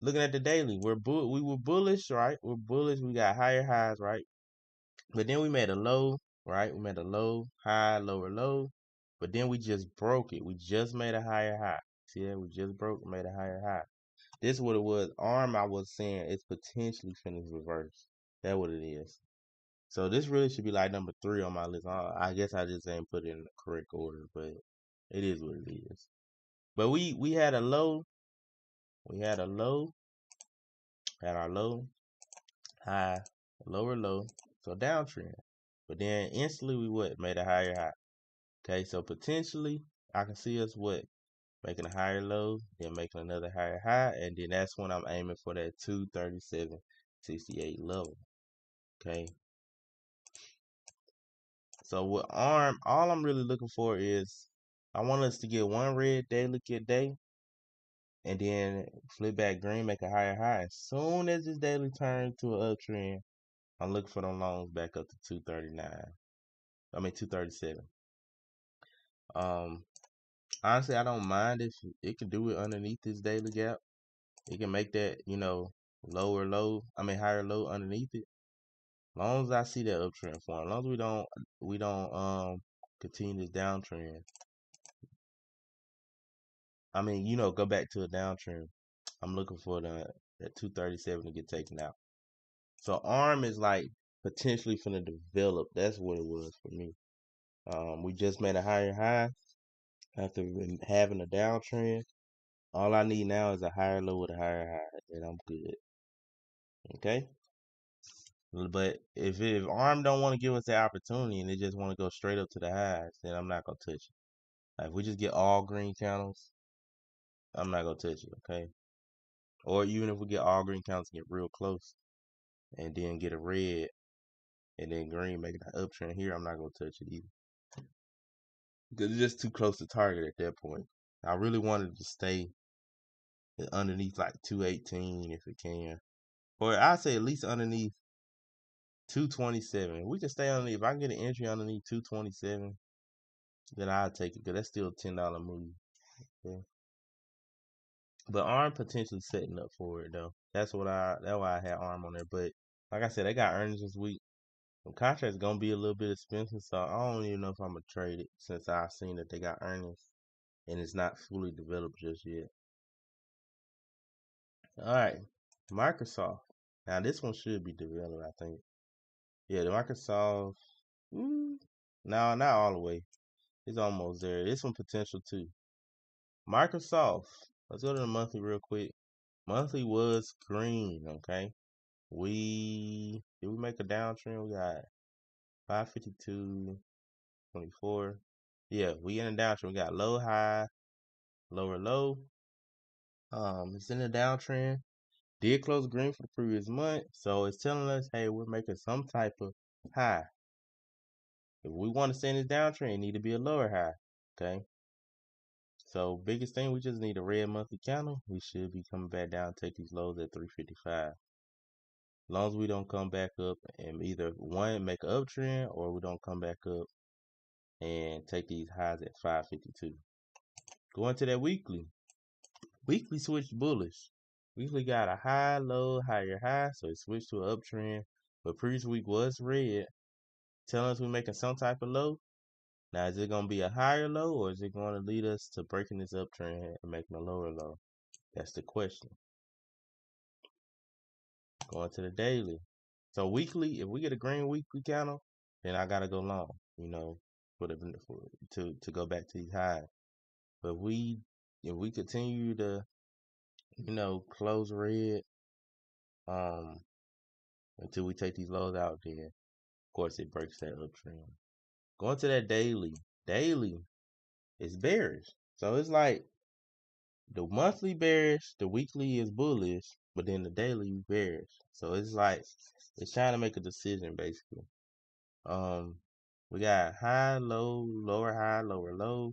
Looking at the daily, we were bullish, right? We're bullish. We got higher highs, right? But then we made a low, right? We made a low, high, lower low. But then we just broke it. We just made a higher high. See that? We just broke, made a higher high. This is what it was. ARM, I was saying, it's potentially finished reverse. That's what it is. So this really should be like number 3 on my list. I guess I just ain't put it in the correct order, but it is what it is. But we had a low. We had a low. Had our low, high, lower low. So downtrend. But then instantly we made a higher high. Okay, so potentially I can see us making a higher low, then making another higher high, and then that's when I'm aiming for that 237.68 level. Okay. So with ARM, all I'm really looking for is I want us to get one red daily day and then flip back green, make a higher high. As soon as this daily turns to an uptrend, I'm looking for them longs back up to 237. Honestly, I don't mind if it can do it underneath this daily gap. It can make that, higher low underneath it. As long as I see that uptrend form, as long as we don't continue this downtrend. Go back to a downtrend. I'm looking for that 237 to get taken out. So ARM is like potentially finna develop. That's what it was for me. We just made a higher high after having a downtrend. All I need now is a higher low with a higher high, and I'm good. Okay. But if ARM don't want to give us the opportunity and they just want to go straight up to the highs, then I'm not gonna touch it. Like, if we just get all green candles, I'm not gonna touch it. Okay. Or even if we get all green candles and get real close, and then get a red and then green making an uptrend here, I'm not gonna touch it either. Because it's just too close to target at that point. I really wanted to stay underneath like 218 if it can. Or I say at least underneath 227. We can stay underneath. If I can get an entry underneath 227, then I'll take it. Because that's still a $10 move. Okay? But ARM potentially setting up for it though. That's why I had ARM on there. But like I said, they got earnings this week. The contract's gonna be a little bit expensive, so I don't even know if I'm gonna trade it since I've seen that they got earnings and it's not fully developed just yet. All right, Microsoft. Now this one should be developed, I think. Yeah, the Microsoft. No, not all the way. It's almost there. This one potential too. Microsoft. Let's go to the monthly real quick. Monthly was green. Okay. Did we make a downtrend? We got 552.24. Yeah, we in a downtrend. We got low, high, lower, low. It's in a downtrend. Did close green for the previous month, so it's telling us, hey, we're making some type of high. If we want to stay in this downtrend, it need to be a lower high. Okay. So biggest thing, we just need a red monthly candle. We should be coming back down, take these lows at 355. As long as we don't come back up and either one make an uptrend or we don't come back up and take these highs at 552. Going to that weekly. Weekly switched bullish. Weekly got a high, low, higher high, so it switched to an uptrend. But previous week was red, telling us we're making some type of low. Now, is it going to be a higher low, or is it going to lead us to breaking this uptrend and making a lower low? That's the question. Going to the daily. So weekly, if we get a green weekly candle, then I gotta go long, to go back to these highs. But if we continue to, close red, until we take these lows out, then of course it breaks that uptrend. Going to that daily. Daily is bearish. So it's like the monthly bearish, the weekly is bullish, but then the daily is bearish. So it's like it's trying to make a decision basically. We got high, low, lower high, lower low.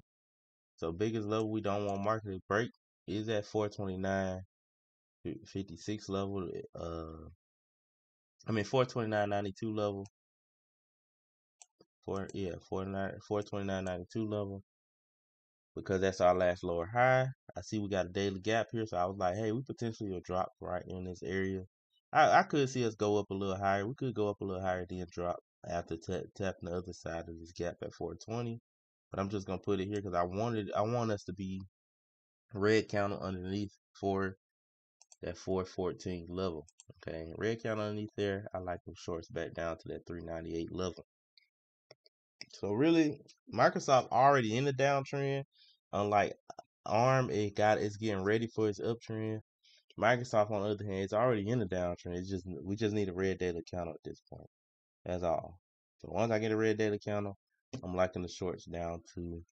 So biggest level we don't want market to break is at 429.56 level. 429.92 level. 429.92 level. Because that's our last lower high. I see we got a daily gap here, so I was like, hey, we potentially will drop right in this area. I could see us go up a little higher. We could go up a little higher, then drop after tapping the other side of this gap at 420. But I'm just gonna put it here because I want us to be red candle underneath for that 414 level. Okay, red candle underneath there. I like them shorts back down to that 398 level. So really, Microsoft already in the downtrend. Unlike ARM, it's getting ready for its uptrend. Microsoft, on the other hand, it's already in the downtrend. We just need a red daily candle at this point. That's all. So once I get a red daily candle, I'm liking the shorts down to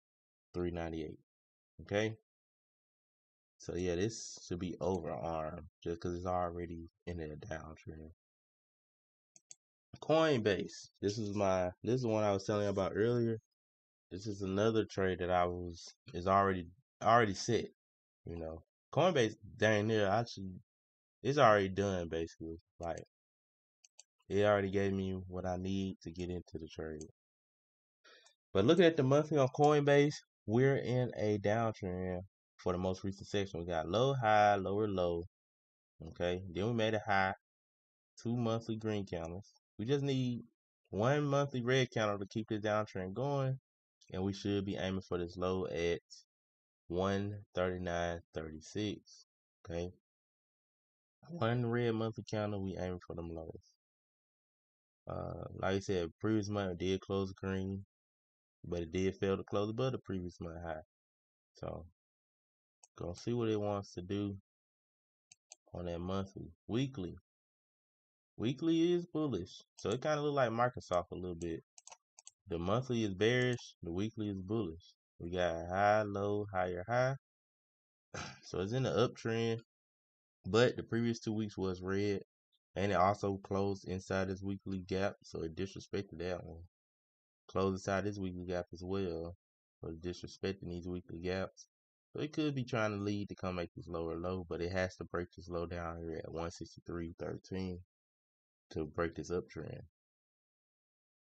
398. Okay. So yeah, this should be over ARM just because it's already in the downtrend. Coinbase. This is one I was telling you about earlier. This is another trade that is already set. Coinbase dang near it's already done basically. Like it already gave me what I need to get into the trade. But looking at the monthly on Coinbase, we're in a downtrend for the most recent section. We got low, high, lower, low. Okay, then we made a high, 2 monthly green candles. We just need 1 monthly red candle to keep this downtrend going, and we should be aiming for this low at 139.36. Okay, One red monthly candle, we aiming for them lows. Like I said, previous month did close green, but it did fail to close above the previous month high. So, gonna see what it wants to do on that monthly. Weekly is bullish, so it kind of look like Microsoft a little bit. The monthly is bearish, the weekly is bullish. We got high, low, higher, high. So it's in the uptrend, but the previous 2 weeks was red, and it also closed inside this weekly gap, so it disrespected that one. Closed inside this weekly gap as well, so it's disrespecting these weekly gaps. So it could be trying to lead to come make this lower low, but it has to break this low down here at 163.13 to break this uptrend.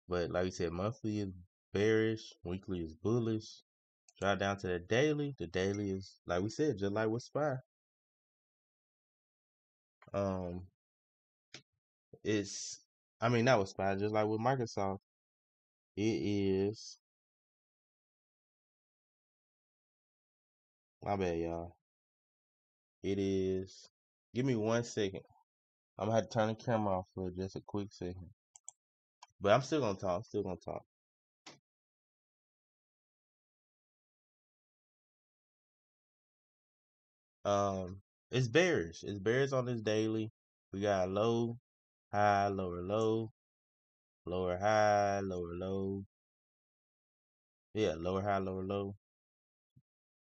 But like we said, monthly is bearish, weekly is bullish. Drop down to the daily. The daily is, like we said, just like with SPY. It's, I mean, not with SPY, just like with Microsoft. It is, my bad, y'all. It is, give me 1 second. I'm gonna have to turn the camera off for just a quick second. But I'm still gonna talk, It's bearish. It's bearish on this daily. We got low, high, lower low, lower high, lower low. Yeah, lower high, lower low.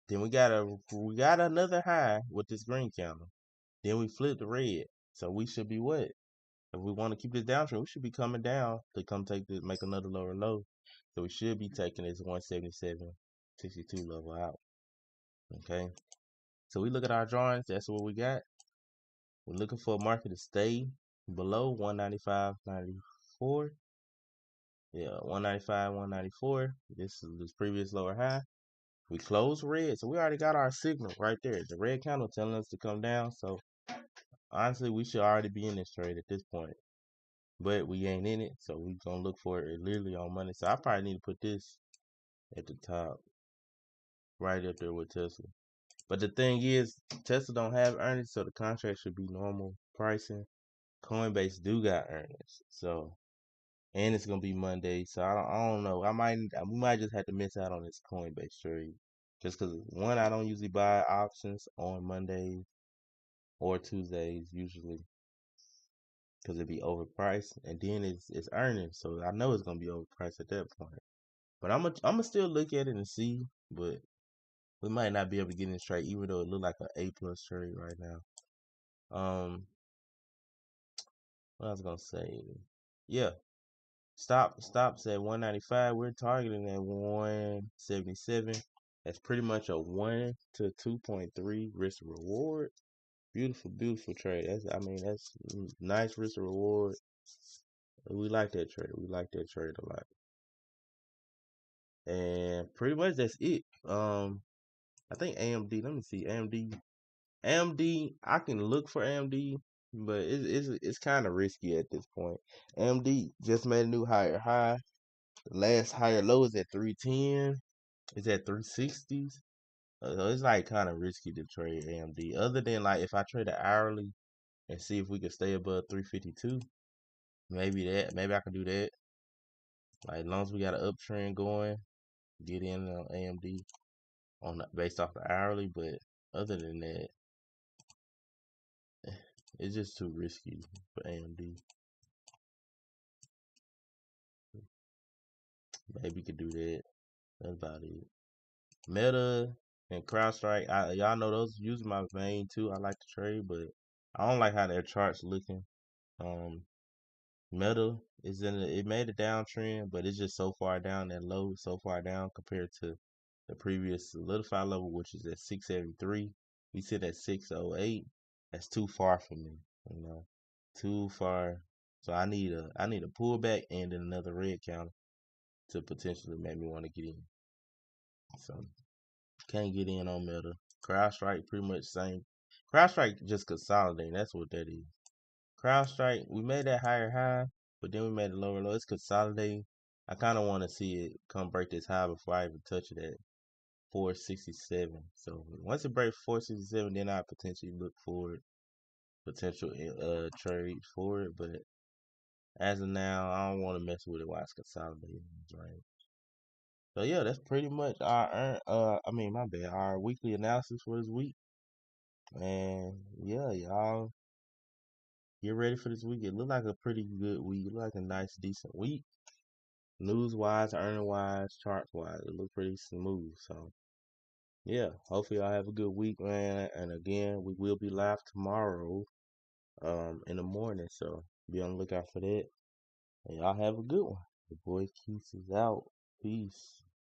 Then we got another high with this green candle. Then we flip the red. So we should be what? If we want to keep this downtrend, we should be coming down to come take this, make another lower low. So we should be taking this 177.62 level out. Okay. So we look at our drawings. That's what we got. We're looking for a market to stay below 195.94. Yeah, 195, 194. This is this previous lower high. We closed red, so we already got our signal right there. The red candle telling us to come down. So honestly, we should already be in this trade at this point. But we ain't in it, so we gonna look for it literally on Monday. So I probably need to put this at the top, right up there with Tesla. But the thing is, Tesla don't have earnings, so the contract should be normal pricing. Coinbase do got earnings, so and it's gonna be Monday, so I don't know. We might just have to miss out on this Coinbase trade, just because one, I don't usually buy options on Mondays or Tuesdays usually, because it be overpriced, and then it's earnings, so I know it's gonna be overpriced at that point. But I'm gonna still look at it and see, but we might not be able to get in this trade, even though it look like an A+ trade right now. What I was gonna say, yeah, stops at 195. We're targeting at 177. That's pretty much a 1 to 2.3 risk reward. Beautiful trade. That's nice risk reward. We like that trade. We like that trade a lot. And pretty much that's it. I think AMD. Let me see. AMD. I can look for AMD, but it's kind of risky at this point. AMD just made a new higher high. The last higher low is at 310. It's at 360s. So it's like kind of risky to trade AMD. Other than like if I trade it hourly and see if we can stay above 352, maybe I can do that. Like as long as we got an uptrend going, get in on AMD based off the hourly. But other than that, it's just too risky for AMD. Maybe we could do that. That's about it. Meta and CrowdStrike, y'all know those using my main too. I like to trade, but I don't like how their charts looking. Meta is it made a downtrend, but it's just so far down, that low so far down compared to the previous solidified level, which is at 673. We sit at 608. That's too far for me, too far. So I need a pullback and then another red counter to potentially make me want to get in. So can't get in on Meta. CrowdStrike pretty much same. CrowdStrike just consolidating. That's what that is. CrowdStrike, we made that higher high, but then we made a lower low. It's consolidating. I kind of want to see it come break this high before I even touch it at 467. So once it breaks 467, then I potentially look for it. potential trades for it, but as of now, I don't want to mess with it while it's consolidating this range. So yeah, that's pretty much my bad, our weekly analysis for this week. And yeah, y'all get ready for this week. It looked like a pretty good week. It looked like a nice, decent week. News wise, earning wise, charts wise, it looked pretty smooth. So yeah, hopefully y'all have a good week, man. And again, we will be live tomorrow, in the morning. So be on the lookout for that. And y'all have a good one. The boy Keith is out. Peace.